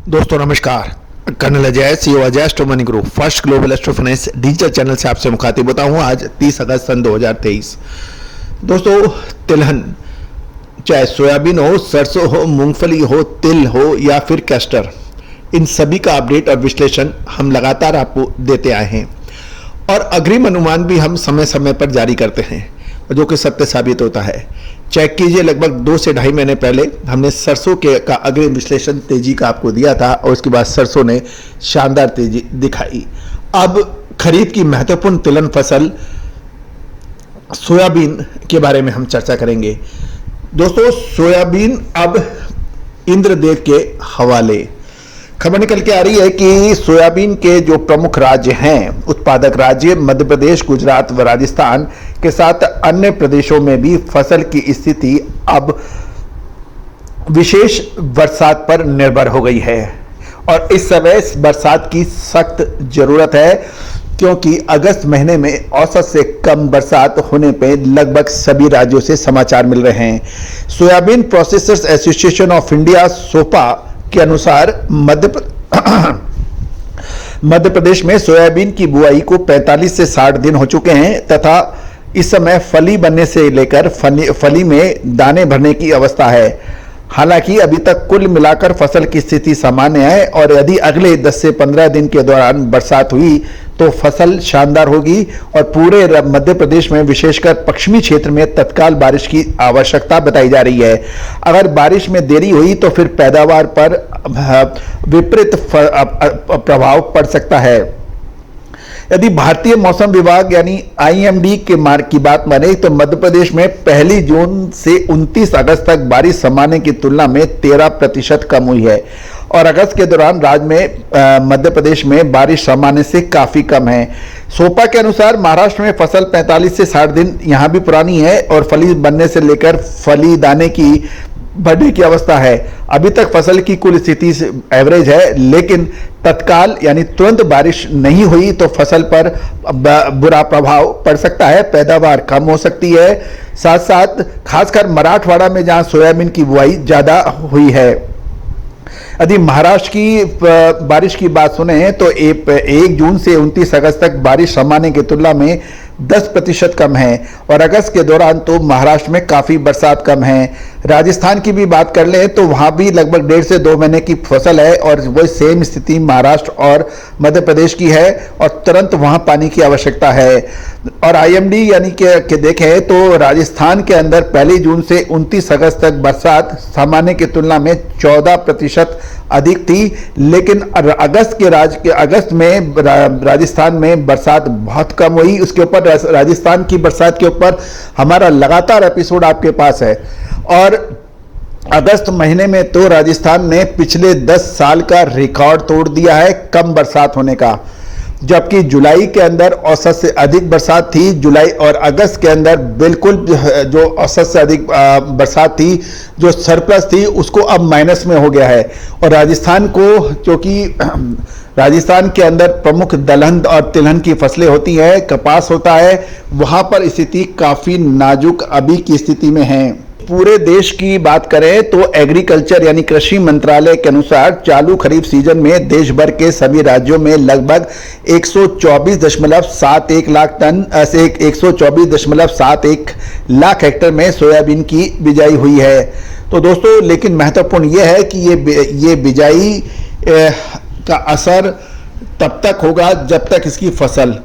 दोस्तों नमस्कार। Colonel Ajay, CEO Ajay astro money group, first global astro finance digital channel से आपसे मुखातिब होता हूं। आज 30 अगस्त सन 2023। दोस्तों, तिलहन, चाहे सोयाबीन हो, सरसों हो, मूंगफली हो, तिल हो या फिर कैस्टर, इन सभी का अपडेट और विश्लेषण हम लगातार आपको देते आए हैं और अग्रिम अनुमान भी हम समय समय पर जारी करते हैं, जो कि सत्य साबित होता है। चेक कीजिए, लगभग 2 से ढाई महीने पहले हमने सरसों का अग्रिम विश्लेषण तेजी का आपको दिया था और उसके बाद सरसों ने शानदार तेजी दिखाई। अब खरीफ की महत्वपूर्ण तिलहन फसल सोयाबीन के बारे में हम चर्चा करेंगे। दोस्तों, सोयाबीन अब इंद्रदेव के हवाले। खबर निकल के आ रही है कि सोयाबीन के जो प्रमुख राज्य हैं, उत्पादक राज्य मध्य प्रदेश, गुजरात व राजस्थान के साथ अन्य प्रदेशों में भी फसल की स्थिति अब विशेष बरसात पर निर्भर हो गई है और इस समय इस बरसात की सख्त जरूरत है, क्योंकि अगस्त महीने में औसत से कम बरसात होने पे लगभग सभी राज्यों से समाचार मिल रहे हैं। Soybean processors association of India SOPA के अनुसार मध्य प्रदेश में सोयाबीन की बुआई को 45 से 60 दिन हो चुके हैं तथा इस समय फली बनने से लेकर फली में दाने भरने की अवस्था है। हालांकि अभी तक कुल मिलाकर फसल की स्थिति सामान्य है और यदि अगले 10 से 15 दिन के दौरान बरसात हुई तो फसल शानदार होगी और पूरे मध्य प्रदेश में विशेषकर पश्चिमी क्षेत्र में तत्काल बारिश की आवश्यकता बताई जा रही है। अगर बारिश में देरी हुई तो फिर पैदावार पर विपरीत प्रभाव पड़ सकता है। यदि भारतीय मौसम विभाग यानी आईएमडी के मार्क की बात माने तो मध्य प्रदेश में 1 जून से 29 अगस्त तक बारिश सामान्य की तुलना में 13% कम हुई है और अगस्त के दौरान राज्य में मध्य प्रदेश में बारिश सामान्य से काफी कम है। सोपा के अनुसार महाराष्ट्र में फसल 45 से 60 दिन यहां भी पुरानी है और फली बनने से लेकर फली दाने की बढ़ने की अवस्था है। अभी तक फसल की कुल स्थिति एवरेज है, लेकिन तत्काल यानी तुरंत बारिश नहीं हुई तो फसल पर बुरा प्रभाव पड़ सकता है, पैदावार कम हो सकती है। साथ साथ खासकर मराठवाड़ा में जहां सोयाबीन की बुआई ज्यादा हुई है। यदि महाराष्ट्र की बारिश की बात सुने तो 1 जून से 29 अगस्त तक बारिश सामान्य की तुलना में 10% कम है और अगस्त के दौरान तो महाराष्ट्र में काफ़ी बरसात कम है। राजस्थान की भी बात कर लें तो वहाँ भी लगभग 1.5 से 2 महीने की फसल है और वही सेम स्थिति महाराष्ट्र और मध्य प्रदेश की है और तुरंत वहाँ पानी की आवश्यकता है। और आईएमडी यानी कि देखें तो राजस्थान के अंदर 1 जून से 29 अगस्त तक बरसात सामान्य की तुलना में 14% अधिक थी, लेकिन अगस्त में राजस्थान में बरसात बहुत कम हुई। उसके ऊपर राजस्थान की बरसात के ऊपर हमारा लगातार एपिसोड आपके पास है और अगस्त महीने में तो राजस्थान ने पिछले 10 साल का रिकॉर्ड तोड़ दिया है कम बरसात होने का, जबकि जुलाई के अंदर औसत से अधिक बरसात थी। जुलाई और अगस्त के अंदर बिल्कुल जो औसत से अधिक बरसात थी, जो सरप्लस थी, उसको अब माइनस में हो गया है। और राजस्थान को, क्योंकि राजस्थान के अंदर प्रमुख दलहन और तिलहन की फसलें होती हैं, कपास होता है, वहां पर स्थिति काफी नाजुक अभी की स्थिति में है। पूरे देश की बात करें तो एग्रीकल्चर यानी कृषि मंत्रालय के अनुसार चालू खरीफ सीजन में देश भर के सभी राज्यों में लगभग 124.71 लाख टन से 124.71 लाख हेक्टेयर में सोयाबीन की बिजाई हुई है। तो दोस्तों, लेकिन महत्वपूर्ण यह है कि ये बिजाई का असर तब तक होगा जब तक इसकी फसल,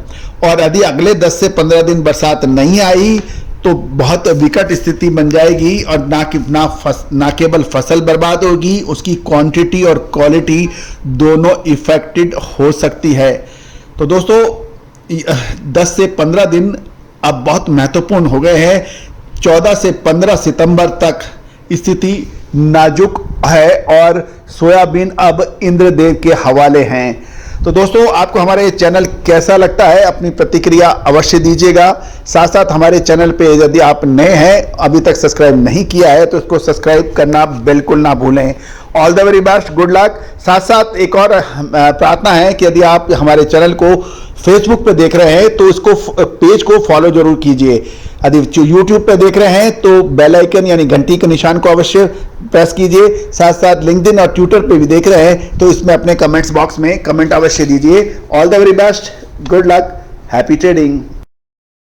और यदि अगले 10 से 15 दिन बरसात नहीं आई तो बहुत विकट स्थिति बन जाएगी और ना केवल फसल बर्बाद होगी, उसकी क्वांटिटी और क्वालिटी दोनों इफेक्टेड हो सकती है। तो दोस्तों, 10 से 15 दिन अब बहुत महत्वपूर्ण हो गए हैं। 14 से 15 सितंबर तक स्थिति नाजुक है और सोयाबीन अब इंद्रदेव के हवाले हैं। तो दोस्तों, आपको हमारे चैनल कैसा लगता है, अपनी प्रतिक्रिया अवश्य दीजिएगा। साथ साथ हमारे चैनल पे यदि आप नए हैं, अभी तक सब्सक्राइब नहीं किया है, तो इसको सब्सक्राइब करना बिल्कुल ना भूलें। All the very best, good luck. साथ साथ एक और प्रार्थना है कि यदि आप हमारे चैनल को फेसबुक पे देख रहे हैं तो इसको पेज को फॉलो जरूर कीजिए। यदि यूट्यूब पे देख रहे हैं तो बेल आइकन यानी घंटी के निशान को अवश्य प्रेस कीजिए। साथ साथ लिंक्डइन और ट्विटर पे भी देख रहे हैं तो इसमें अपने कमेंट्स बॉक्स में कमेंट अवश्य दीजिए। All the very best, good luck, happy trading.